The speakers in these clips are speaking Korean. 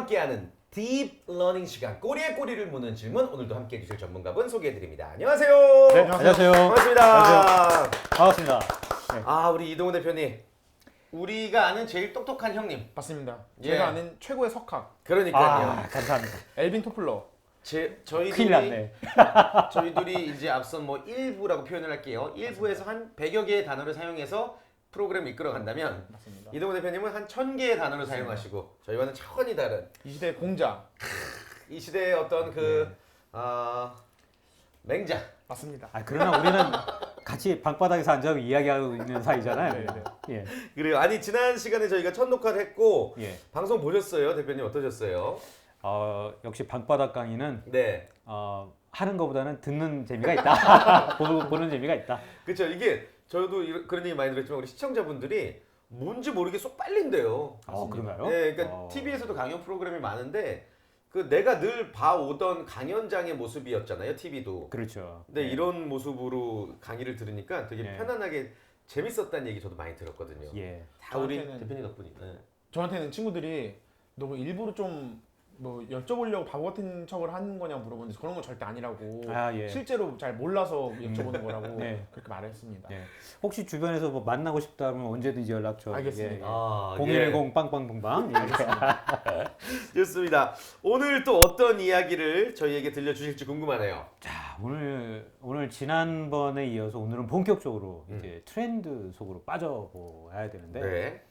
함께하는 딥 러닝 시간, 꼬리에 꼬리를 무는 질문. 오늘도 함께해 주실 전문가분 소개해드립니다. 안녕하세요. 네, 안녕하세요. 반갑습니다. 안녕하세요. 반갑습니다. 네. 우리 이동훈 대표님, 우리가 아는 제일 똑똑한 형님. 맞습니다. 예. 제가 아는 최고의 석학 그러니까요. 감사합니다. 엘빈 토플러. 저희 났네. 둘이 이제 앞선 뭐 1부라고 표현을 할게요. 1부에서 한 100여 개의 단어를 사용해서 프로그램을 이끌어 간다면 맞습니다. 이동훈 대표님은 한 1000개의 단어를 사용하시고 저희와는 차원이 다른 이 시대의 공자. 이 시대의 어떤 맹자. 맞습니다. 그러나 우리는 같이 방바닥에서 앉아 이야기하고 있는 사이잖아요. 네, 네. 예. 그래요. 아니 지난 시간에 저희가 첫 녹화를 했고 예. 방송 보셨어요? 대표님 어떠셨어요? 역시 방바닥 강의는 네. 하는 것보다는 듣는 재미가 있다. 보는 재미가 있다. 그렇죠. 이게 저도 그런 얘기 많이 들었지만 우리 시청자분들이 뭔지 모르게 쏙 빨린대요. 그런가요? 네, 그러니까 TV에서도 강연 프로그램이 많은데 그 내가 늘 봐오던 강연장의 모습이었잖아요, TV도. 그렇죠. 근데 예. 이런 모습으로 강의를 들으니까 되게 예. 편안하게 재밌었다는 얘기 저도 많이 들었거든요. 예. 다 우리 저한테는- 대표님 덕분이. 네. 저한테는 친구들이 너 뭐 일부러 좀 뭐 여쭤보려고 바보 같은 척을 하는 거냐 물어보는데 그런 건 절대 아니라고. 예. 실제로 잘 몰라서 여쭤보는 거라고 네. 그렇게 말했습니다. 예. 혹시 주변에서 뭐 만나고 싶다면 언제든지 연락 줘. 알겠습니다. 예. 010 빵빵빵빵. 좋습니다. 오늘 또 어떤 이야기를 저희에게 들려주실지 궁금하네요. 자, 오늘 지난번에 이어서 오늘은 본격적으로 이제 트렌드 속으로 빠져봐야 되는데 네.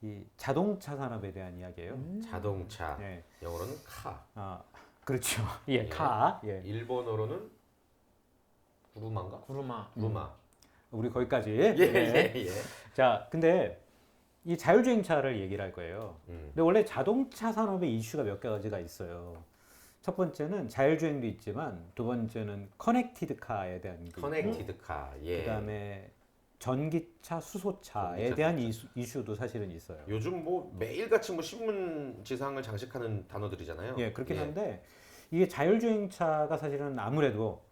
이 자동차 산업에 대한 이야기예요. 자동차. 네. 영어로는 카. 그렇죠. 예, 카. 예. 일본어로는 구루마인가? 구루마. 구루마. 우리 거기까지. 예. 자, 근데 이 자율주행차를 얘기를 할 거예요. 근데 원래 자동차 산업의 이슈가 몇 가지가 있어요. 첫 번째는 자율주행도 있지만 두 번째는 커넥티드 카에 대한 게 있고, 커넥티드 카. 예. 그다음에 전기차, 수소차에 전기차, 대한 이슈도 사실은 있어요. 요즘 뭐 매일같이 뭐 신문 지상을 장식하는 단어들이잖아요. 예, 그렇긴 한데 이게 자율주행차가 사실은 아무래도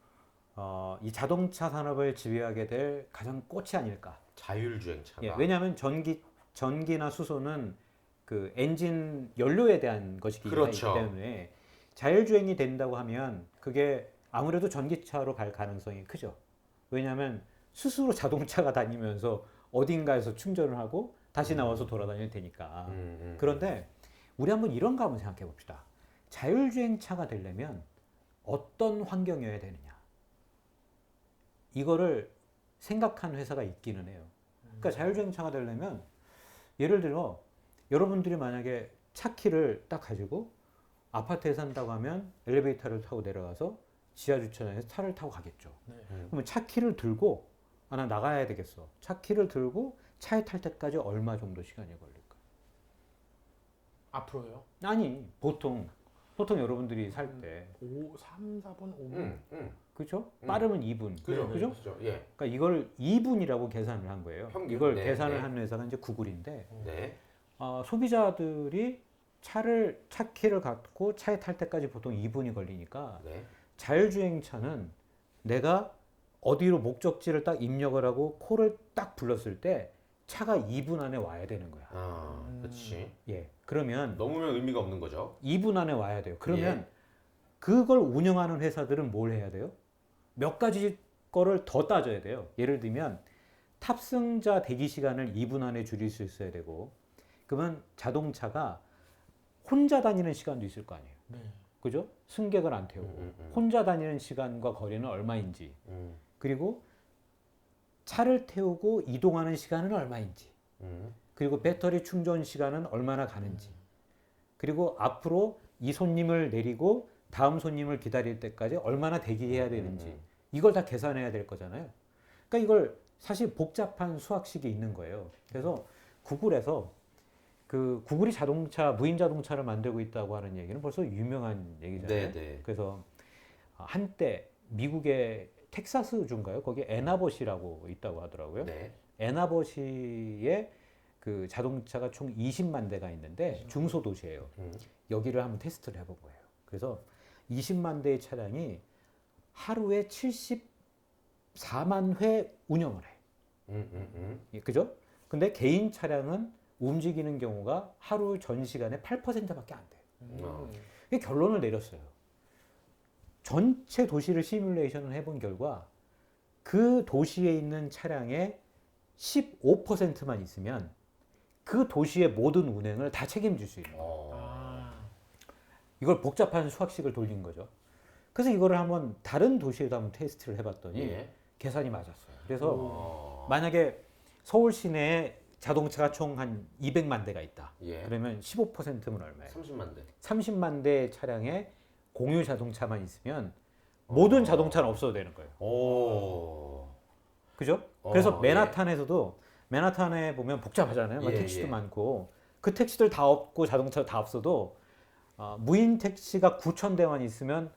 이 자동차 산업을 지배하게 될 가장 꽃이 아닐까. 자율주행차가. 예, 왜냐하면 전기나 수소는 그 엔진 연료에 대한 것이기 그렇죠. 때문에 자율주행이 된다고 하면 그게 아무래도 전기차로 갈 가능성이 크죠. 왜냐하면 스스로 자동차가 다니면서 어딘가에서 충전을 하고 다시 나와서 돌아다녀도 되니까. 그런데 우리 한번 이런 거 한번 생각해 봅시다. 자율주행차가 되려면 어떤 환경이어야 되느냐. 이거를 생각한 회사가 있기는 해요. 그러니까 자율주행차가 되려면 예를 들어 여러분들이 만약에 차 키를 딱 가지고 아파트에 산다고 하면 엘리베이터를 타고 내려가서 지하 주차장에서 차를 타고 가겠죠. 그러면 차 키를 들고 나 나가야 되겠어. 차 키를 들고 차에 탈 때까지 얼마 정도 시간이 걸릴까? 앞으로요? 아니 보통 여러분들이 살 때 3, 4분, 5분. 그렇죠? 빠르면 2분. 그죠? 그죠? 예. 그러니까 이걸 2분이라고 계산을 한 거예요. 평균. 이걸 네, 계산을 네. 한 회사가 이제 구글인데 네. 소비자들이 차 키를 갖고 차에 탈 때까지 보통 2분이 걸리니까 네. 자율주행차는 내가 어디로 목적지를 딱 입력을 하고 콜을 딱 불렀을 때 차가 2분 안에 와야 되는 거야. 그렇지. 예. 그러면 넘으면 의미가 없는 거죠. 2분 안에 와야 돼요. 그러면 그걸 운영하는 회사들은 뭘 해야 돼요? 몇 가지 거를 더 따져야 돼요. 예를 들면 탑승자 대기 시간을 2분 안에 줄일 수 있어야 되고, 그러면 자동차가 혼자 다니는 시간도 있을 거 아니에요. 네. 그죠? 승객을 안 태우고 혼자 다니는 시간과 거리는 얼마인지, 그리고 차를 태우고 이동하는 시간은 얼마인지, 그리고 배터리 충전 시간은 얼마나 가는지, 그리고 앞으로 이 손님을 내리고 다음 손님을 기다릴 때까지 얼마나 대기해야 되는지, 이걸 다 계산해야 될 거잖아요. 그러니까 이걸 사실 복잡한 수학식이 있는 거예요. 그래서 구글에서 구글이 무인 자동차를 만들고 있다고 하는 얘기는 벌써 유명한 얘기잖아요. 네. 그래서 한때 미국의 텍사스주인가요? 거기 애나버시라고 있다고 하더라고요. 네. 애나버시에 그 자동차가 총 20만 대가 있는데 중소도시예요. 여기를 한번 테스트를 해본 거예요. 그래서 20만 대의 차량이 하루에 74만 회 운영을 해. 그죠? 근데 개인 차량은 움직이는 경우가 하루 전 시간의 8%밖에 안 돼요. 이 결론을 내렸어요. 전체 도시를 시뮬레이션을 해본 결과 그 도시에 있는 차량의 15%만 있으면 그 도시의 모든 운행을 다 책임질 수 있는 거예요. 이걸 복잡한 수학식을 돌린 거죠. 그래서 이거를 한번 다른 도시에도 한번 테스트를 해봤더니 예. 계산이 맞았어요. 그래서 만약에 서울 시내에 자동차가 총 한 200만 대가 있다. 예. 그러면 15%면 얼마예요? 30만 대. 30만 대 차량에 공유 자동차만 있으면 모든 자동차는 없어도 되는 거예요. 오. 그죠? 그래서 예. 맨하탄에서도 맨하탄에 보면 복잡하잖아요. 막 예, 택시도 예. 많고 그 택시들 다 없고 자동차 다 없어도 무인 택시가 9,000대만 있으면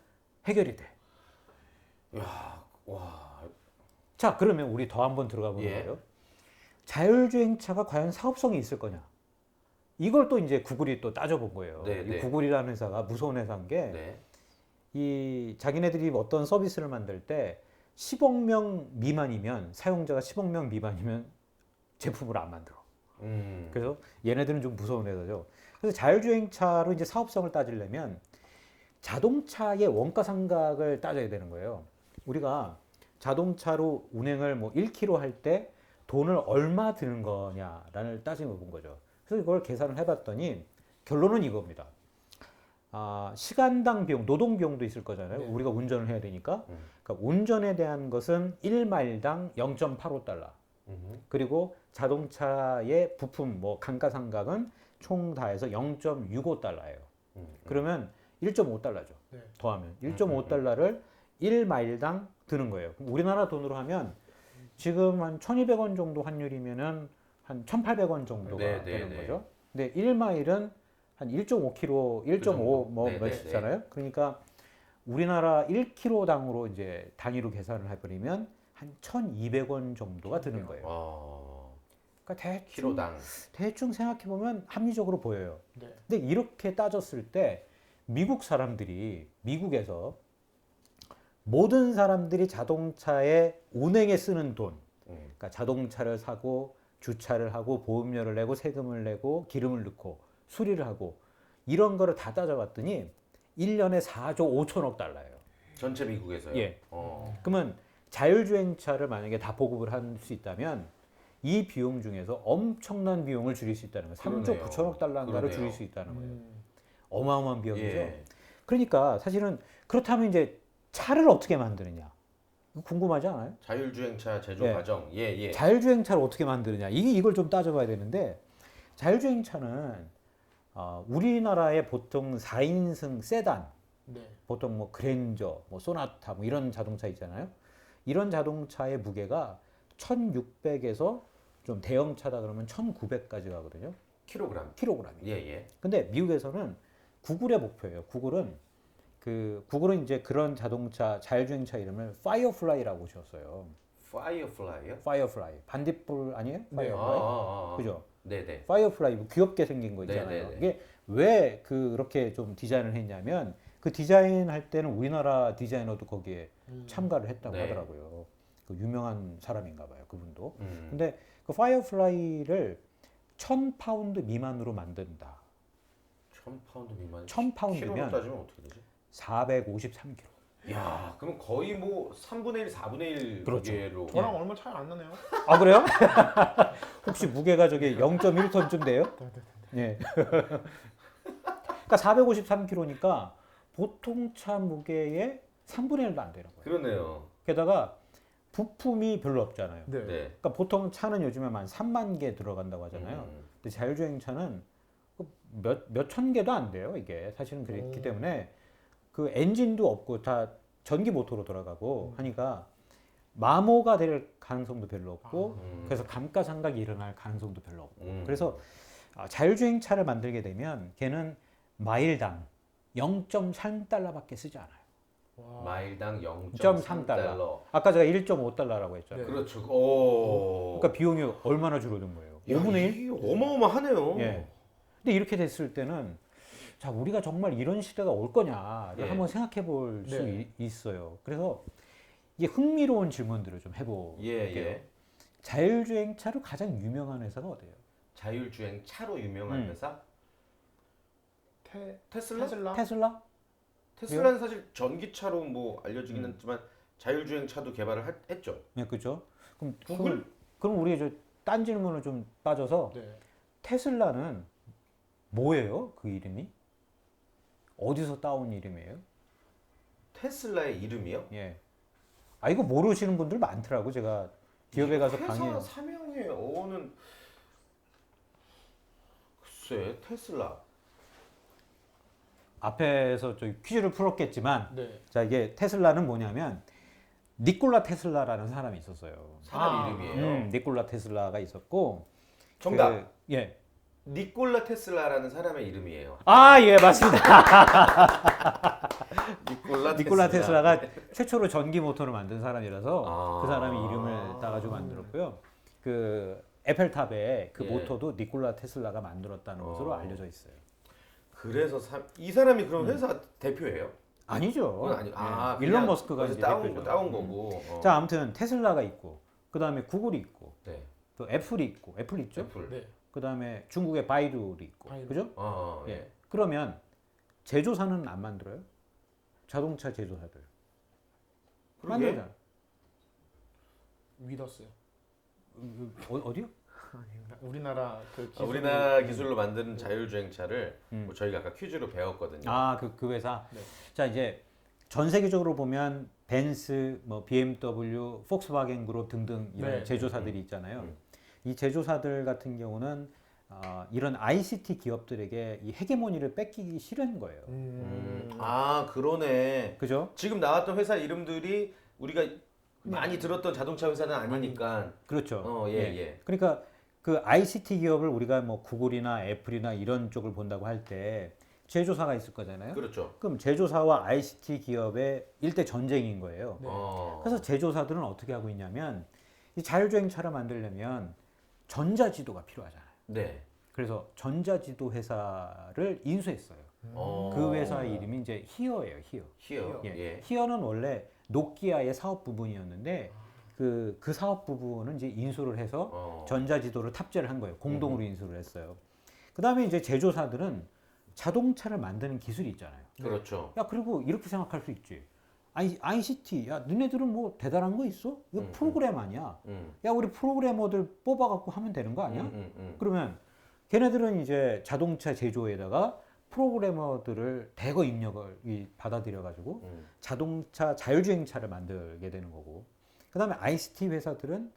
해결이 돼. 야, 와. 자, 그러면 우리 더 한번 들어가 보는 예. 거예요. 자율주행차가 과연 사업성이 있을 거냐? 이걸 또 이제 구글이 또 따져본 거예요. 네, 이 네. 구글이라는 회사가 무서운 회사인 게 네. 이 자기네들이 어떤 서비스를 만들 때 10억 명 미만이면 사용자가 10억 명 미만이면 제품을 안 만들어. 그래서 얘네들은 좀 무서운 회사죠. 그래서 자율주행차로 이제 사업성을 따지려면 자동차의 원가 상각을 따져야 되는 거예요. 우리가 자동차로 운행을 뭐 1km 할 때 돈을 얼마 드는 거냐를 따지고 본 거죠. 그래서 이걸 계산을 해봤더니 결론은 이겁니다. 시간당 비용, 노동 비용도 있을 거잖아요. 네. 우리가 운전을 해야 되니까. 그러니까 운전에 대한 것은 1마일당 0.85달러. 그리고 자동차의 부품, 뭐 감가상각은 총 다 해서 0.65달러예요. 그러면 1.5달러죠. 네. 더하면 1.5달러를 1마일당 드는 거예요. 그럼 우리나라 돈으로 하면 지금 한 1,200원 정도 환율이면은 한 1,800원 정도가 네, 네, 되는 네. 거죠. 근데 1마일은 한 1.5km, 1.5 뭐 네, 몇이잖아요. 그러니까 우리나라 1km당으로 이제 단위로 계산을 해버리면 한 1,200원 정도가 드는 거예요. 그러니까 대충 생각해 보면 합리적으로 보여요. 네. 근데 이렇게 따졌을 때 미국 사람들이 미국에서 모든 사람들이 자동차의 운행에 쓰는 돈, 그러니까 자동차를 사고 주차를 하고 보험료를 내고 세금을 내고 기름을 넣고 수리를 하고 이런 거를 다 따져봤더니 1년에 4조 5천억 달러예요. 전체 미국에서요? 예. 그러면 자율주행차를 만약에 다 보급을 할 수 있다면 이 비용 중에서 엄청난 비용을 줄일 수 있다는 거예요. 3조 그러네요. 9천억 달러인가를 그러네요. 줄일 수 있다는 거예요. 어마어마한 비용이죠. 예. 그러니까 사실은 그렇다면 이제 차를 어떻게 만드느냐? 이거 궁금하지 않아요? 자율주행차 제조 예. 과정. 예, 예. 자율주행차를 어떻게 만드느냐? 이걸 좀 따져봐야 되는데 자율주행차는 우리나라의 보통 4인승 세단, 네. 보통 뭐 그랜저, 뭐 소나타 뭐 이런 자동차 있잖아요. 이런 자동차의 무게가 1,600에서 좀 대형차다 그러면 1,900까지 가거든요. 킬로그램이. 예, 예. 근데 미국에서는 구글의 목표예요. 구글은 이제 그런 자동차 자율주행차 이름을 파이어플라이라고 지었어요. 파이어플라이요? 파이어플라이. 반딧불 아니에요? 파이어플라이. 그죠? 네, 네. 파이어플라이 귀엽게 생긴 거 네, 있잖아요. 네, 네. 이게 왜 그렇게 좀 디자인을 했냐면 그 디자인 할 때는 우리나라 디자이너도 거기에 참가를 했다고 네. 하더라고요. 그 유명한 사람인가 봐요. 그분도. 음. 근데 그 파이어플라이를 1,000파운드 미만으로 만든다. 1,000파운드 미만. 1,000파운드면 킬로로 따지면 어떻게 되지? 453kg. 야, 그럼 거의 뭐 3분의 1, 4분의 1 그렇죠. 무게로. 저랑 얼마 차이 안 나네요. 아 그래요? 혹시 무게가 저기 0.1톤쯤 돼요? 예. 그러니까 453kg니까 보통 차 무게의 3분의 1도 안 되는 거예요. 그러네요. 게다가 부품이 별로 없잖아요. 네. 네. 그러니까 보통 차는 요즘에 한 3만 개 들어간다고 하잖아요. 음. 근데 자율주행차는 몇천 개도 안 돼요. 이게 사실은 그렇기 때문에 그 엔진도 없고 다 전기 모터로 돌아가고 하니까 마모가 될 가능성도 별로 없고 그래서 감가상각이 일어날 가능성도 별로 없고 그래서 자율주행차를 만들게 되면 걔는 마일당 0.3달러밖에 쓰지 않아요. 마일당 0.3달러. 0.3달러. 아까 제가 1.5달러라고 했잖아요. 네. 그렇죠. 오. 그러니까 비용이 얼마나 줄어든 거예요? 야, 5분의 1? 이게 어마어마하네요. 예. 근데 이렇게 됐을 때는 자 우리가 정말 이런 시대가 올 거냐를 예. 한번 생각해 볼 수 네. 있어요. 그래서 이게 흥미로운 질문들을 좀 해볼게요. 예. 자율주행차로 가장 유명한 회사가 어디예요? 자율주행 차로 유명한 음. 회사? 테슬라? 테슬라? 테슬라는 사실 전기차로 뭐 알려지긴 했지만 자율주행차도 개발을 했죠. 네, 그죠. 그럼 구글? 그럼 우리 딴 질문을 좀 빠져서 네. 테슬라는 뭐예요? 그 이름이? 어디서 따온 이름이에요? 테슬라의 이름이요? 예. 아 이거 모르시는 분들 많더라고. 제가 기업에 가서 회사 강의. 사명의 어는 글쎄 테슬라. 앞에서 저 퀴즈를 풀었겠지만, 네. 자 이게 테슬라는 뭐냐면 니콜라 테슬라라는 사람이 있었어요. 사람 이름이에요. 니콜라 테슬라가 있었고. 정답. 예. 니콜라 테슬라라는 사람의 이름이에요. 아, 예, 맞습니다. 니콜라 테슬라가 최초로 전기 모터를 만든 사람이라서 아. 그 사람이 이름을 따가지고 만들었고요. 그 에펠탑의 그 예. 모터도 니콜라 테슬라가 만들었다는 것으로 알려져 있어요. 그래서 이 사람이 그럼 회사 대표예요? 아니죠. 그건 아니. 아, 예. 일론 머스크가 그래서 이제 따온 대표죠. 따온 거고. 자, 아무튼 테슬라가 있고, 그 다음에 구글이 있고, 네. 또 애플이 있고, 애플 있죠. 애플. 네. 그 다음에 중국의 바이두도 있고, 바이두. 그죠? 예. 예. 그러면 제조사는 안 만들어요? 자동차 제조사들 그러게. 만들잖아. 위더스요. 어디요? 우리나라 그 기술. 우리나라 기술로 만드는 자율주행차를 뭐 저희가 아까 퀴즈로 배웠거든요. 아, 그 회사. 네. 자, 이제 전 세계적으로 보면 벤츠, 뭐 BMW, 폭스바겐 그룹 등등 이런 네. 제조사들이 있잖아요. 이 제조사들 같은 경우는 이런 ICT 기업들에게 이 헤게모니를 뺏기기 싫은 거예요. 아 그러네. 그죠? 지금 나왔던 회사 이름들이 우리가 많이 들었던 자동차 회사는 아니니까. 그렇죠. 예. 그러니까 그 ICT 기업을 우리가 뭐 구글이나 애플이나 이런 쪽을 본다고 할 때 제조사가 있을 거잖아요. 그렇죠. 그럼 제조사와 ICT 기업의 일대 전쟁인 거예요. 네. 그래서 제조사들은 어떻게 하고 있냐면 이 자율주행차를 만들려면 전자지도가 필요하잖아요. 네. 그래서 전자지도 회사를 인수했어요. 그 회사의 이름이 이제 히어예요. 히어. 예. 히어는 원래 노키아의 사업 부분이었는데 그 사업 부분은 이제 인수를 해서 전자지도를 탑재를 한 거예요. 공동으로 인수를 했어요. 그 다음에 이제 제조사들은 자동차를 만드는 기술이 있잖아요. 그렇죠. 야, 그리고 이렇게 생각할 수 있지. ICT, 야, 너네들은 뭐 대단한 거 있어? 이거 프로그램 아니야? 야, 우리 프로그래머들 뽑아갖고 하면 되는 거 아니야? 그러면 걔네들은 이제 자동차 제조에다가 프로그래머들을 대거 입력을 받아들여가지고 자동차 자율주행차를 만들게 되는 거고. 그 다음에 ICT 회사들은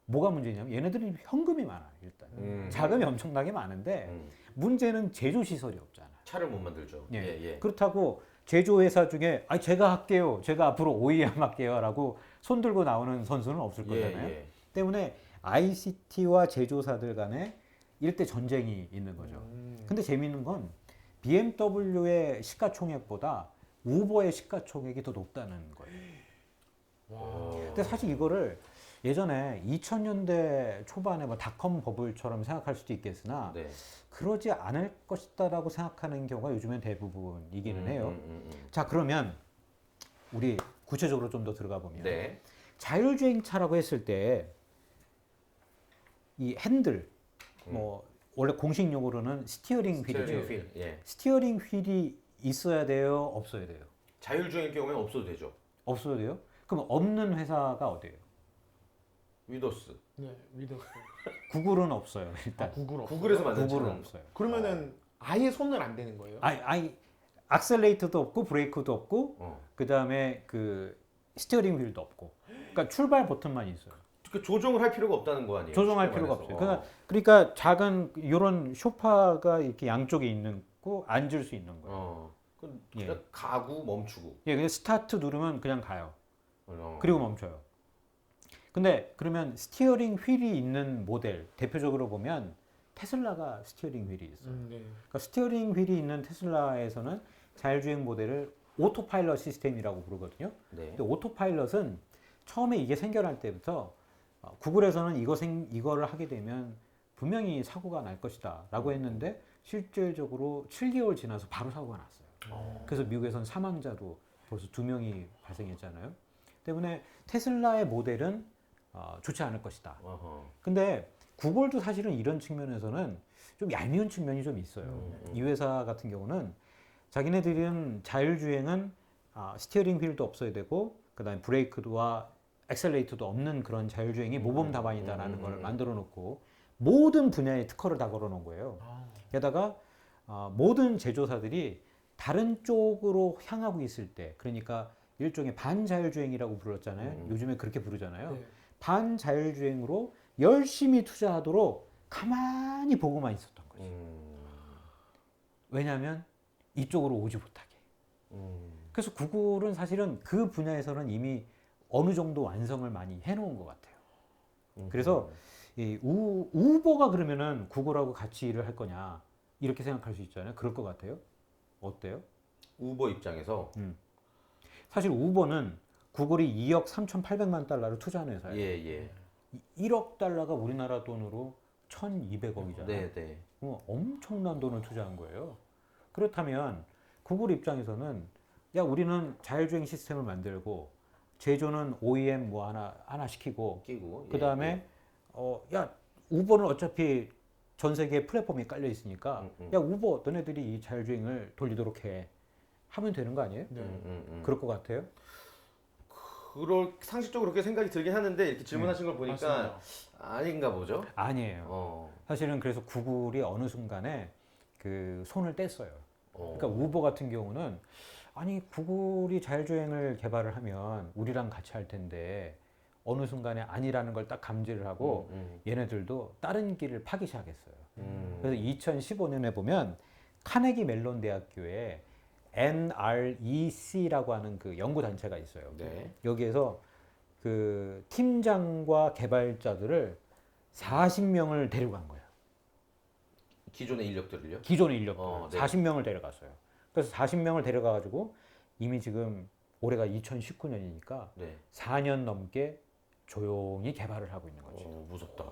뭐가 문제냐면 얘네들이 현금이 많아, 일단. 자금이 엄청나게 많은데 문제는 제조 시설이 없잖아. 차를 못 만들죠. 예. 그렇다고 제조회사 중에 제가 할게요. 제가 앞으로 OEM 할게요라고 손 들고 나오는 선수는 없을 거잖아요. 예. 때문에 ICT와 제조사들 간에 일대 전쟁이 있는 거죠. 근데 재미있는 건 BMW의 시가총액보다 우버의 시가총액이 더 높다는 거예요. 근데 사실 이거를 예전에 2000년대 초반에 뭐 닷컴 버블처럼 생각할 수도 있겠으나 네. 그러지 않을 것이다라고 생각하는 경우가 요즘엔 대부분이기는 해요. 자, 그러면 우리 구체적으로 좀 더 들어가 보면 네. 자율주행차라고 했을 때 이 핸들 뭐 원래 공식 용어로는 스티어링 휠이죠. 예. 스티어링 휠이 있어야 돼요, 없어야 돼요? 자율주행의 경우에는 없어도 되죠. 없어야 돼요? 그럼 없는 회사가 어디예요? 위도스. 네, 위더스. 구글은 없어요, 일단. 구글 없어요? 구글에서 만든 구글은 차는 없어요. 그러면은 아예 손을 안 대는 거예요? 악셀레이터도 없고 브레이크도 없고 그 다음에 그 스티어링 휠도 없고, 그러니까 출발 버튼만 있어요. 그 조정을 할 필요가 없다는 거 아니에요? 조정할 쉽게 필요가 말해서. 없어요. 그러니까 작은 이런 소파가 이렇게 양쪽에 있는 거 앉을 수 있는 거예요. 그러니까 가고 멈추고. 예, 그냥 스타트 누르면 그냥 가요. 어. 그리고 멈춰요. 근데 그러면 스티어링 휠이 있는 모델 대표적으로 보면 테슬라가 스티어링 휠이 있어요. 네. 그러니까 스티어링 휠이 있는 테슬라에서는 자율주행 모델을 오토파일럿 시스템이라고 부르거든요. 네. 근데 오토파일럿은 처음에 이게 생겨날 때부터 구글에서는 이거를 하게 되면 분명히 사고가 날 것이다라고 했는데 실질적으로 7개월 지나서 바로 사고가 났어요. 그래서 미국에서는 사망자도 벌써 2명이 발생했잖아요. 때문에 테슬라의 모델은 좋지 않을 것이다. 근데 구글도 사실은 이런 측면에서는 좀 얄미운 측면이 좀 있어요. 이 회사 같은 경우는 자기네들은 자율주행은 스티어링 휠도 없어야 되고 그다음에 브레이크와 엑셀레이터도 없는 그런 자율주행이 모범 답안이다라는 걸 만들어 놓고 모든 분야에 특허를 다 걸어 놓은 거예요. 게다가 모든 제조사들이 다른 쪽으로 향하고 있을 때, 그러니까 일종의 반자율주행이라고 불렀잖아요. 요즘에 그렇게 부르잖아요. 네. 반자율주행으로 열심히 투자하도록 가만히 보고만 있었던 거지. 왜냐하면 이쪽으로 오지 못하게. 그래서 구글은 사실은 그 분야에서는 이미 어느 정도 완성을 많이 해놓은 것 같아요. 그래서 이 우버가 그러면은 구글하고 같이 일을 할 거냐 이렇게 생각할 수 있잖아요. 그럴 것 같아요. 어때요? 우버 입장에서 사실 우버는 구글이 2억 3,800만 달러를 투자한 회사예요. 예. 1억 달러가 우리나라 돈으로 1,200억이잖아요. 네. 엄청난 돈을 투자한 거예요. 그렇다면 구글 입장에서는 야 우리는 자율주행 시스템을 만들고 제조는 OEM 뭐 하나 시키고 끼고 그 다음에 야 우버는 어차피 전 세계에 플랫폼이 깔려 있으니까 야 우버 너네들이 이 자율주행을 돌리도록 해 하면 되는 거 아니에요? 그럴 것 같아요. 그럴 상식적으로 그렇게 생각이 들긴 하는데 이렇게 질문하신 걸 보니까 맞습니다. 아닌가 보죠. 아니에요. 사실은 그래서 구글이 어느 순간에 그 손을 뗐어요. 그러니까 어. 우버 같은 경우는 아니 구글이 자율주행을 개발을 하면 우리랑 같이 할 텐데 어느 순간에 아니라는 걸 딱 감지를 하고 얘네들도 다른 길을 파기 시작했어요. 그래서 2015년에 보면 카네기 멜론 대학교에 NREC라고 하는 그 연구 단체가 있어요. 네. 여기에서 그 팀장과 개발자들을 40명을 데려간 거예요. 기존의 인력들을요? 기존의 인력들 네. 40명을 데려갔어요. 그래서 40명을 데려가 가지고 이미 지금 올해가 2019년이니까 네. 4년 넘게 조용히 개발을 하고 있는 거지. 무섭다.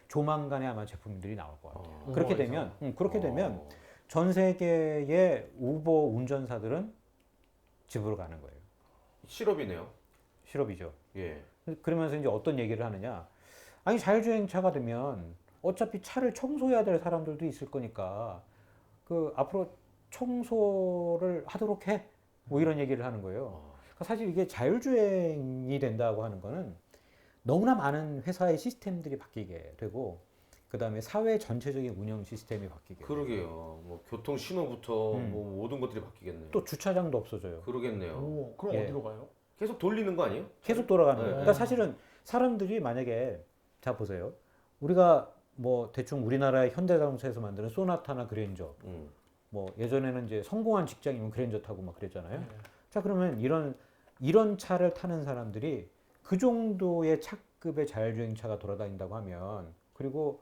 조만간에 아마 제품들이 나올 것 같아요. 오, 그렇게 그래서? 되면 전 세계의 우버 운전사들은 집으로 가는 거예요. 실업이네요. 실업이죠. 예. 그러면서 이제 어떤 얘기를 하느냐? 아니 자율주행차가 되면 어차피 차를 청소해야 될 사람들도 있을 거니까 그 앞으로 청소를 하도록 해. 뭐 이런 얘기를 하는 거예요. 그러니까 사실 이게 자율주행이 된다고 하는 거는 너무나 많은 회사의 시스템들이 바뀌게 되고 그 다음에 사회 전체적인 운영 시스템이 바뀌게 되고 그러게요. 뭐 교통 신호부터 뭐 모든 것들이 바뀌겠네요. 또 주차장도 없어져요. 그러겠네요. 오, 그럼 예. 어디로 가요? 계속 돌리는 거 아니에요? 계속 돌아가는 거예요. 네. 그러니까 사실은 사람들이 만약에 자 보세요. 우리가 뭐 대충 우리나라의 현대자동차에서 만드는 소나타나 그랜저 뭐 예전에는 이제 성공한 직장이면 그랜저 타고 막 그랬잖아요. 네. 자 그러면 이런 차를 타는 사람들이 그 정도의 차급의 자율주행차가 돌아다닌다고 하면 그리고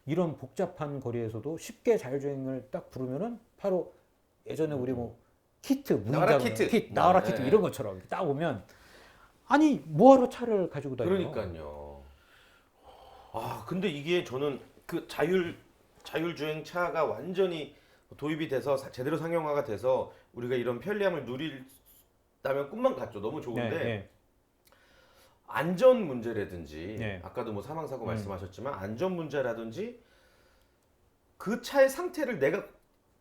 이런 복잡한 거리에서도 쉽게 자율주행을 딱 부르면은 바로 예전에 우리 뭐 키트 나와라 문장 키트. 나와라 네. 키트 이런 것처럼 이렇게 딱 오면 아니 뭐하러 차를 가지고 다녀? 그러니까요. 근데 이게 저는 그 자율주행 차가 완전히 도입이 돼서 제대로 상용화가 돼서 우리가 이런 편리함을 누린다면 꿈만 같죠. 너무 좋은데 네. 안전 문제라든지 네. 아까도 뭐 사망사고 말씀하셨지만 안전 문제라든지 그 차의 상태를 내가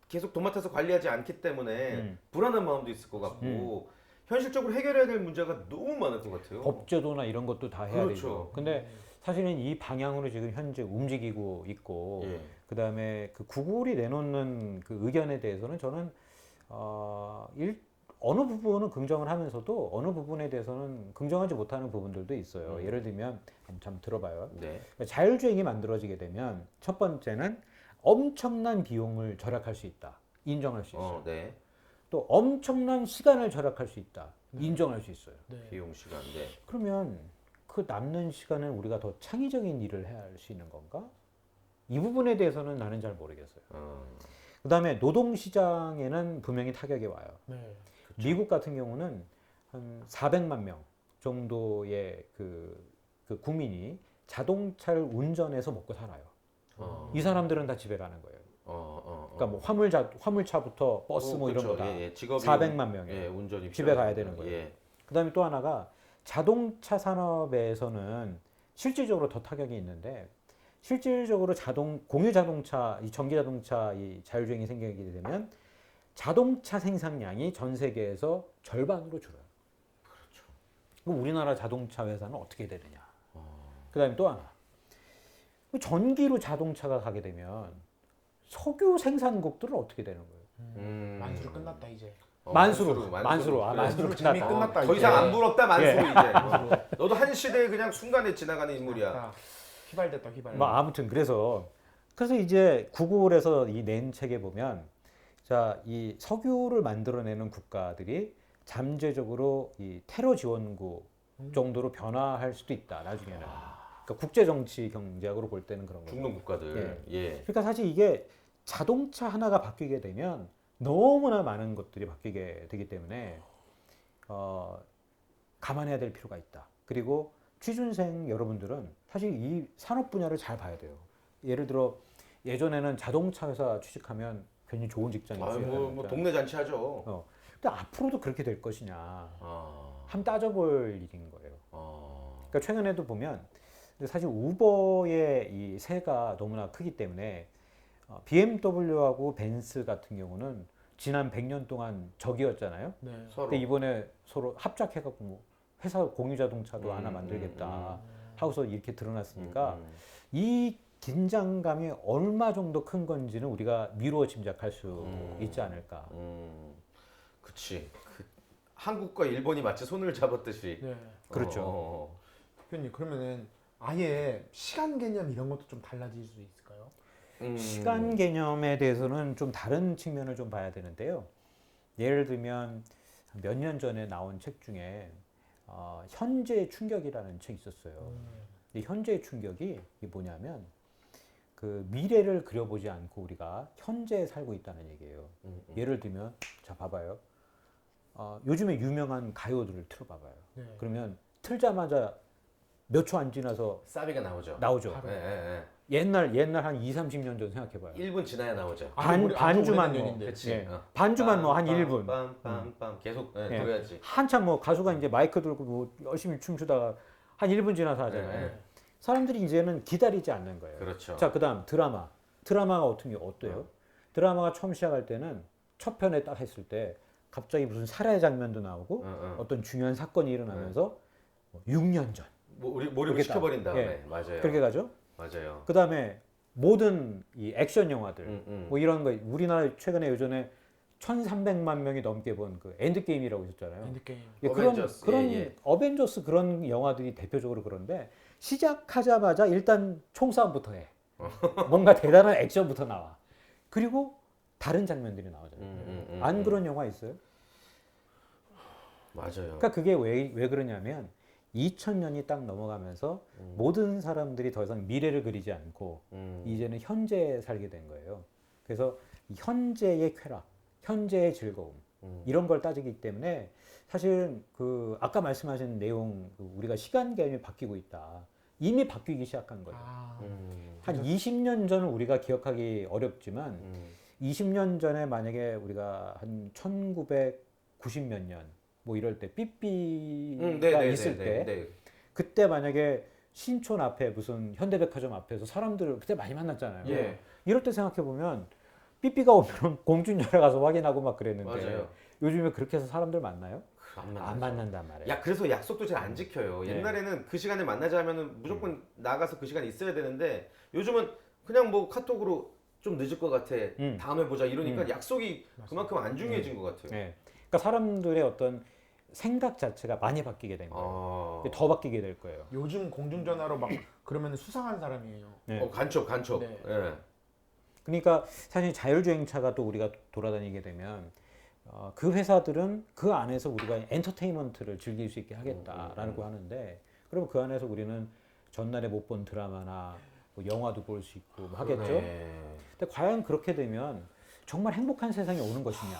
계속 도맡아서 관리하지 않기 때문에 불안한 마음도 있을 것 같고 현실적으로 해결해야 될 문제가 너무 많을 것 같아요. 법제도나 이런 것도 다 해야 그렇죠. 되죠. 근데 사실은 이 방향으로 지금 현재 움직이고 있고 예. 그다음에 그 구글이 내놓는 그 의견에 대해서는 저는 어느 부분은 긍정을 하면서도 어느 부분에 대해서는 긍정하지 못하는 부분들도 있어요. 예를 들면 한번 들어봐요. 네. 그러니까 자율주행이 만들어지게 되면 첫 번째는 엄청난 비용을 절약할 수 있다. 인정할 수 있어요. 네. 또 엄청난 시간을 절약할 수 있다. 인정할 수 있어요. 네. 비용 시간. 네. 그러면 그 남는 시간을 우리가 더 창의적인 일을 해야 할 수 있는 건가? 이 부분에 대해서는 나는 잘 모르겠어요. 그다음에 노동시장에는 분명히 타격이 와요. 네. 미국 같은 경우는 한 400만 명 정도의 그 국민이 자동차를 운전해서 먹고 살아요. 이 사람들은 다 집에 가는 거예요. 그러니까 뭐 화물차부터 버스 뭐 이런 거 다 직업이 400만 명이에요. 예, 운전이 집에 가야 필요하니까. 되는 거예요. 예. 그다음에 또 하나가 자동차 산업에서는 실질적으로 더 타격이 있는데 실질적으로 공유 자동차, 이 전기 자동차 이 자율주행이 생기게 되면 자동차 생산량이 전 세계에서 절반으로 줄어요. 그렇죠. 그럼 우리나라 자동차 회사는 어떻게 되느냐? 그다음에 또 하나. 전기로 자동차가 가게 되면 석유 생산국들은 어떻게 되는 거예요? 만수로 끝났다 이제. 만수로 그래. 만수로 재미 끝났다. 끝났다 더 이제. 이상 안 부럽다 만수로 예. 이제. 너도 한 시대에 그냥 순간에 지나가는 인물이야. 아, 휘발됐다 휘발. 뭐 아무튼 그래서 이제 구글에서 이 낸 책에 보면 자, 이 석유를 만들어내는 국가들이 잠재적으로 이 테러 지원국 정도로 변화할 수도 있다 나중에는. 그러니까 국제 정치 경제학으로 볼 때는 그런 거죠. 중동 국가들. 예. 그러니까 사실 이게 자동차 하나가 바뀌게 되면 너무나 많은 것들이 바뀌게 되기 때문에 감안해야 될 필요가 있다. 그리고 취준생 여러분들은 사실 이 산업 분야를 잘 봐야 돼요. 예를 들어 예전에는 자동차 회사 취직하면 굉장히 좋은 직장이 아, 있어요. 뭐 동네 잔치 하죠. 근데 앞으로도 그렇게 될 것이냐 아. 한번 따져볼 일인 거예요. 아. 그러니까 최근에도 보면 근데 사실 우버의 이 세가 너무나 크기 때문에 BMW하고 벤츠 같은 경우는 지난 100년 동안 적이었잖아요. 네. 서로. 근데 이번에 서로 합작해갖고 뭐 회사 공유 자동차도 하나 만들겠다 하고서 이렇게 드러났으니까 이 긴장감이 얼마 정도 큰 건지는 우리가 미루어 짐작할 수 있지 않을까. 그치. 한국과 일본이 마치 손을 잡았듯이. 네. 그렇죠. 대표님 그러면은 아예 시간 개념 이런 것도 좀 달라질 수 있을까요? 시간 개념에 대해서는 좀 다른 측면을 좀 봐야 되는데요. 예를 들면 몇 년 전에 나온 책 중에 현재의 충격이라는 책이 있었어요. 이 현재의 충격이 뭐냐면 그 미래를 그려보지 않고 우리가 현재에 살고 있다는 얘기예요. 예를 들면 자 봐봐요. 요즘에 유명한 가요들을 틀어봐봐요. 네. 그러면 틀자마자 몇 초 안 지나서 사비가 나오죠. 나오죠. 예, 예, 예. 옛날 한 2, 30년 전 생각해봐요. 1분 지나야 나오죠. 반주만 뭐, 그치. 예. 반주만 뭐 한 빰, 1분. 빰빰빰 계속 예. 들어야지. 한참 뭐 가수가 이제 마이크 들고 뭐 열심히 춤추다가 한 1분 지나서 하잖아요. 예. 사람들이 이제는 기다리지 않는 거예요. 그렇죠. 자, 그다음 드라마가 어때요? 드라마가 처음 시작할 때는 첫 편에 딱 했을 때 갑자기 무슨 살해 장면도 나오고 어떤 중요한 사건이 일어나면서 6년 전 뭐 우리 몰입을 그렇게 시켜버린 다음에 예. 맞아요. 그렇게 가죠. 맞아요. 그다음에 모든 이 액션 영화들 뭐 이런 거 우리나라 최근에 요전에 1,300만 명이 넘게 본 그 엔드게임이라고 있었잖아요. 엔드게임. 예, 어벤져스. 그런 예. 어벤져스 그런 영화들이 대표적으로 그런데 시작하자마자 일단 총싸움부터 해. 뭔가 대단한 액션부터 나와. 그리고 다른 장면들이 나오잖아요. 안 그런 영화 있어요? 맞아요. 그러니까 그게 왜 그러냐면 2000년이 딱 넘어가면서 모든 사람들이 더 이상 미래를 그리지 않고 이제는 현재에 살게 된 거예요. 그래서 이 현재의 쾌락, 현재의 즐거움 이런 걸 따지기 때문에 사실 그 아까 말씀하신 내용 우리가 시간 개념이 바뀌고 있다. 이미 바뀌기 시작한 거죠. 한 20년 전을 우리가 기억하기 어렵지만 20년 전에 만약에 우리가 한 1990 몇 년 뭐 이럴 때 삐삐가 있을 때 그때 만약에 신촌 앞에 무슨 현대백화점 앞에서 사람들을 그때 많이 만났잖아요. 예. 이럴 때 생각해 보면 삐삐가 오면 공중전에 가서 확인하고 막 그랬는데 맞아요. 요즘에 그렇게 해서 사람들 만나요? 안 만난단 말이에요. 야, 그래서 약속도 잘 안 지켜요. 네. 옛날에는 그 시간에 만나자면은 무조건 나가서 그 시간에 있어야 되는데 요즘은 그냥 뭐 카톡으로 좀 늦을 것 같아. 다음에 보자 이러니까 약속이 그만큼 안 중요해진 것 같아요. 네. 그러니까 사람들의 어떤 생각 자체가 많이 바뀌게 된 거예요. 더 바뀌게 될 거예요. 요즘 공중전화로 막 그러면 수상한 사람이에요. 네. 간첩. 네. 예. 그러니까 사실 자율주행차가 또 우리가 돌아다니게 되면 그 회사들은 그 안에서 우리가 엔터테인먼트를 즐길 수 있게 하겠다라고 하는데 그러면 그 안에서 우리는 전날에 못 본 드라마나 뭐 영화도 볼 수 있고 뭐 하겠죠. 근데 과연 그렇게 되면 정말 행복한 세상이 오는 것이냐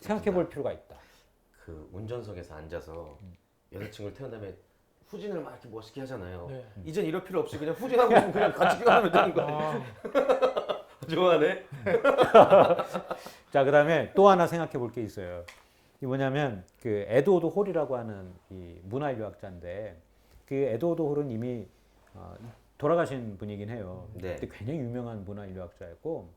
생각해 볼 필요가 있다. 그 운전석에서 앉아서 여자친구를 태운 다음에 후진을 막 이렇게 멋있게 하잖아요. 네. 이젠 이럴 필요 없이 그냥 후진하고 있으면 그냥 같이 뛰어가면 되는 거 아니에요? 좋아하네. 자, 그다음에 또 하나 생각해 볼 게 있어요. 이 뭐냐면 그 에드워드 홀이라고 하는 이 문화 유학자인데 그 에드워드 홀은 이미 돌아가신 분이긴 해요. 네. 근데 굉장히 유명한 문화 유학자였고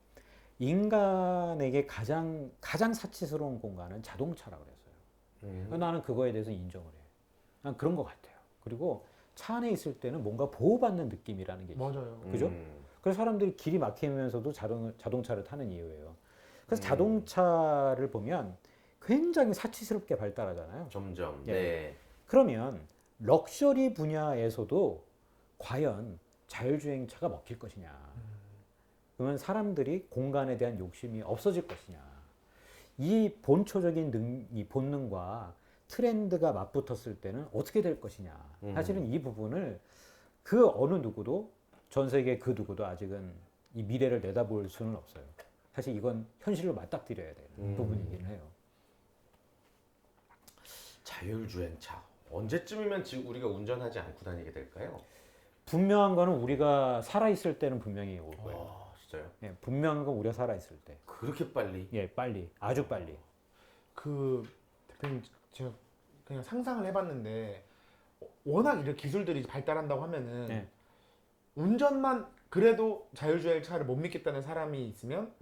인간에게 가장 사치스러운 공간은 자동차라고 그랬어요. 나는 그거에 대해서 인정을 해요. 난 그런 것 같아요. 그리고 차 안에 있을 때는 뭔가 보호받는 느낌이라는 게 있어요. 맞아요. 그죠? 그래서 사람들이 길이 막히면서도 자동차를 타는 이유예요. 그래서 자동차를 보면 굉장히 사치스럽게 발달하잖아요. 점점. 예. 네. 그러면 럭셔리 분야에서도 과연 자율주행차가 먹힐 것이냐? 그러면 사람들이 공간에 대한 욕심이 없어질 것이냐? 이 본초적인 이 본능과 트렌드가 맞붙었을 때는 어떻게 될 것이냐? 사실은 이 부분을 그 어느 누구도 전 세계 그 누구도 아직은 이 미래를 내다볼 수는 없어요. 사실 이건 현실로 맞닥뜨려야 되는 부분이긴 해요. 자율주행차. 언제쯤이면 지금 우리가 운전하지 않고 다니게 될까요? 분명한 거는 우리가 살아있을 때는 분명히 올 거예요. 아, 진짜요? 예, 분명한 건 우리가 살아있을 때. 그렇게 빨리? 예, 빨리. 아주 빨리. 그 대표님 제가 그냥 상상을 해봤는데 워낙 이렇게 기술들이 발달한다고 하면은 네. 운전만 그래도 자율주행차를 못 믿겠다는 사람이 있으면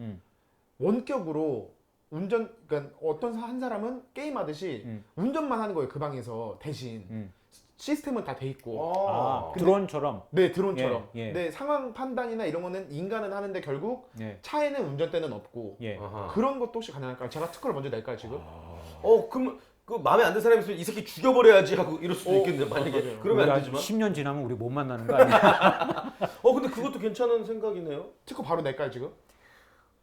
원격으로 그러니까 어떤 한 사람은 게임하듯이 운전만 하는 거예요. 그 방에서 대신 시스템은 다 돼 있고. 아, 근데- 드론처럼. 네, 드론처럼. 예, 예. 근데 상황 판단이나 이런 거는 인간은 하는데 결국 예, 차에는 운전대는 없고 예. 아하. 그런 것도 혹시 가능할까요? 제가 특허를 먼저 낼까요 지금? 그럼 그 마음에 안 드는 사람이 있으면 이 새끼 죽여버려야지 하고 이럴 수도 있겠는데 만약에 맞아요. 그러면 안 우리가 되지만 10년 지나면 우리 못 만나는 거 아니야? 근데 그것도 괜찮은 생각이네요. 특허 바로 낼까요 지금?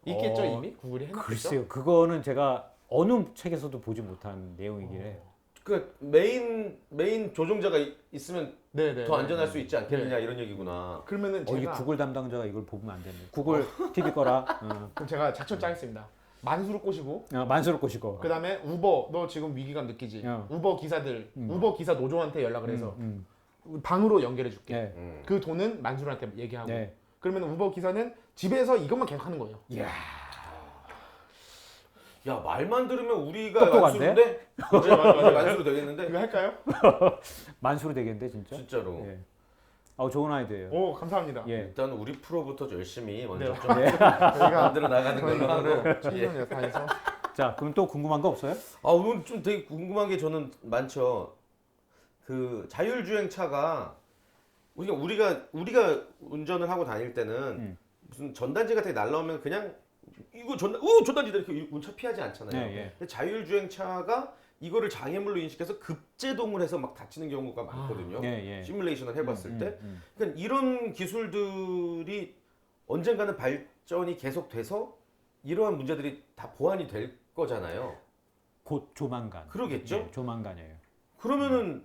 있겠죠 이미? 구글이 해놨겠죠? 글쎄요. 그거는 제가 어느 책에서도 보지 못한 내용이긴 해요. 그 메인 조종자가 있으면 네네. 더 안전할 수 있지 않겠느냐 이런 얘기구나. 그러면은 이 제가 구글 담당자가 이걸 보면 안 되네. 구글 TV 거라. 그럼 제가 작전 짜겠습니다. 만수를 꼬시고 만수를 꼬시고. 그 다음에 우버 너 지금 위기감 느끼지? 우버 기사들 우버 기사 노조한테 연락을 해서 방으로 연결해 줄게. 네. 그 돈은 만수한테 얘기하고. 네. 그러면 우버 기사는 집에서 이것만 계속 하는 거예요. 이야. 야 말만 들으면 우리가 똑똑한데? 만수인데 이제 만수로 되겠는데 이거 할까요? 만수로 되겠는데 진짜? 진짜로. 예. 좋은 아이디어예요. 오 감사합니다. 예. 일단 우리 프로부터 열심히 먼저 네. 좀 저희가 만들어 나가는 걸로 하고. 최선을 다해서 자, 그럼 또 궁금한 거 없어요? 오늘 좀 되게 궁금한 게 저는 많죠. 그 자율주행차가 우리가 운전을 하고 다닐 때는 무슨 전단지 같은 게 날라오면 그냥 이거 전단지다 이렇게 운차 피하지 않잖아요. 네, 예. 근데 자율주행차가 이거를 장애물로 인식해서 급제동을 해서 막 다치는 경우가 많거든요. 예. 시뮬레이션을 해봤을 때. 그러니까 이런 기술들이 언젠가는 발전이 계속돼서 이러한 문제들이 다 보완이 될 거잖아요. 곧 조만간. 그러겠죠? 예, 조만간이에요. 그러면은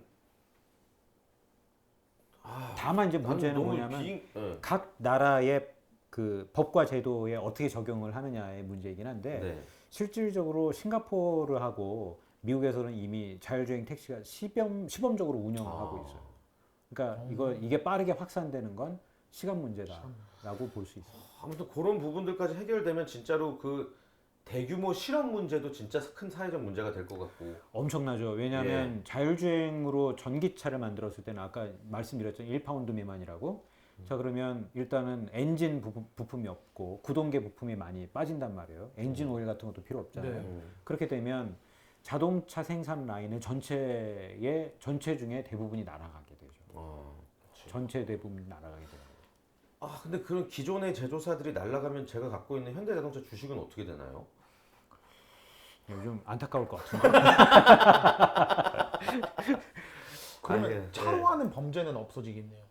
다만 이제 나는 문제는 너무 뭐냐면 각 나라의 그 법과 제도에 어떻게 적용을 하느냐의 문제이긴 한데 네. 실질적으로 싱가포르하고 미국에서는 이미 자율주행 택시가 시범적으로 운영을 하고 있어요. 그러니까 이게 빠르게 확산되는 건 시간 문제다라고 볼 수 있어요. 아무튼 그런 부분들까지 해결되면 진짜로 그 대규모 실험 문제도 진짜 큰 사회적 문제가 될 것 같고. 엄청나죠. 왜냐하면 자율주행으로 전기차를 만들었을 때는 아까 말씀드렸잖아요. 1파운드 미만이라고. 자 그러면 일단은 엔진 부품이 없고 구동계 부품이 많이 빠진단 말이에요. 엔진 오일 같은 것도 필요 없잖아요. 네. 그렇게 되면 자동차 생산 라인의 전체 중에 대부분이 날아가게 되죠. 전체 대부분이 날아가게 돼요. 근데 그런 기존의 제조사들이 날아가면 제가 갖고 있는 현대자동차 주식은 어떻게 되나요? 요즘 안타까울 것 같은데. 그러면 예. 차로 하는 범죄는 없어지겠네요.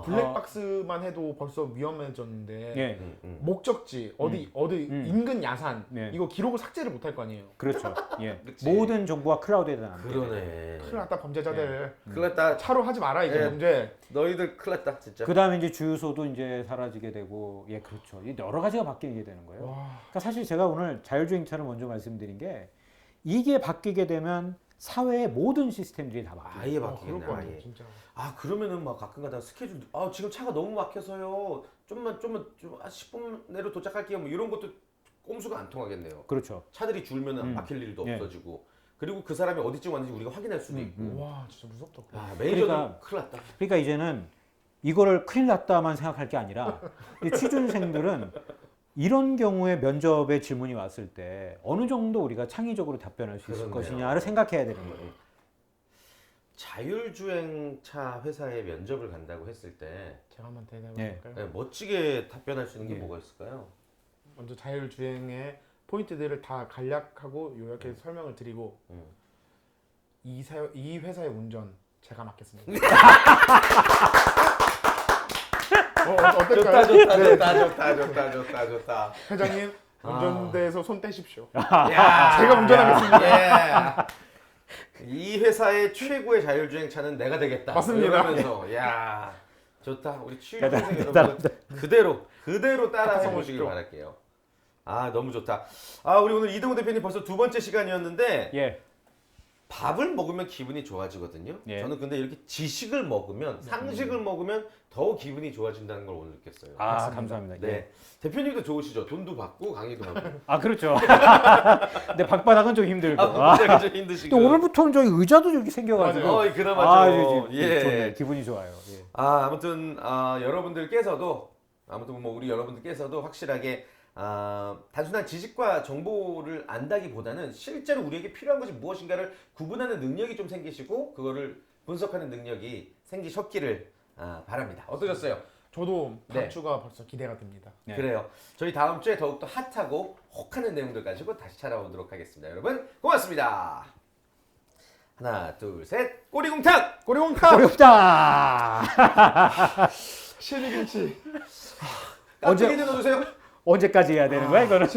블랙박스만 해도 벌써 위험해졌는데 예, 목적지 어디 인근 야산 네. 이거 기록을 삭제를 못 할 거 아니에요. 그렇죠. 예, 그치. 모든 정보가 클라우드에 남게 돼요. 그러네. 큰일 났다 범죄자들. 큰일 났다. 차로 하지 마라 이제 예. 범죄. 너희들 큰일 났다 진짜. 그 다음에 이제 주유소도 이제 사라지게 되고, 예, 그렇죠. 여러 가지가 바뀌게 되는 거예요. 와. 그러니까 사실 제가 오늘 자율주행차를 먼저 말씀드린 게 이게 바뀌게 되면 사회의 모든 시스템들이 다 바뀌어요. 아예 그럴 바뀌겠네. 거 아니에요 아예. 진짜. 그러면은 막 가끔가다 스케줄 지금 차가 너무 막혀서요. 좀만 10분 내로 도착할게요. 뭐 이런 것도 꼼수가 안 통하겠네요. 그렇죠. 차들이 줄면은 막힐 일도 예. 없어지고 그리고 그 사람이 어디쯤 왔는지 우리가 확인할 수도 있고. 와 진짜 무섭다. 메이저는 그러니까- 큰일 났다. 그러니까 이제는 이거를 큰일 났다만 생각할 게 아니라 이 취준생들은 이런 경우에 면접에 질문이 왔을 때 어느 정도 우리가 창의적으로 답변할 수 있을 그렇네요. 것이냐를 생각해야 되는 거예요. 자율주행차 회사에 면접을 간다고 했을 때 제가 한번 대답해 네. 볼까요? 멋지게 답변할 수 있는 게 예. 뭐가 있을까요? 먼저 자율주행의 포인트들을 다 간략하고 요약해서 설명을 드리고 이 회사의 운전 제가 맡겠습니다. 어떨까요? 좋다. 회장님 운전대에서 손 떼십시오. 야, 제가 운전하겠습니다. 이 회사의 최고의 자율주행차는 내가 되겠다. 맞습니다. 이러면서 야 좋다. 우리 취준생 여러분 그대로 따라해 보시길 바랄게요. 아 너무 좋다. 아 우리 오늘 이동훈 대표님 벌써 두 번째 시간이었는데 예. 밥을 먹으면 기분이 좋아지거든요. 예. 저는 근데 이렇게 지식을 먹으면 상식을 먹으면 더 기분이 좋아진다는 걸 오늘 느꼈어요. 아, 맞습니다. 감사합니다. 네. 예. 대표님도 좋으시죠? 돈도 받고 강의도 하고. 아, 그렇죠. 근데 박바닥은 좀 힘들고. 아, 좀 힘드시고. 또 오늘부터는 저기 의자도 저기 생겨가지고. 그나마 좀. 좋네. 기분이 좋아요. 예. 아무튼 여러분들께서도 우리 여러분들께서도 확실하게 단순한 지식과 정보를 안다기보다는 실제로 우리에게 필요한 것이 무엇인가를 구분하는 능력이 좀 생기시고 그거를 분석하는 능력이 생기셨기를 바랍니다. 어떠셨어요? 저도 네. 다음 주가 벌써 기대가 됩니다. 네. 그래요. 저희 다음 주에 더욱더 핫하고 혹하는 내용들 가지고 다시 찾아오도록 하겠습니다. 여러분 고맙습니다. 하나 둘 셋 꼬리곰탕! 꼬리곰탕! 어렵다. 실비김치. 깍두기 좀 넣어주세요. 언제까지 해야 되는 거야 이거는?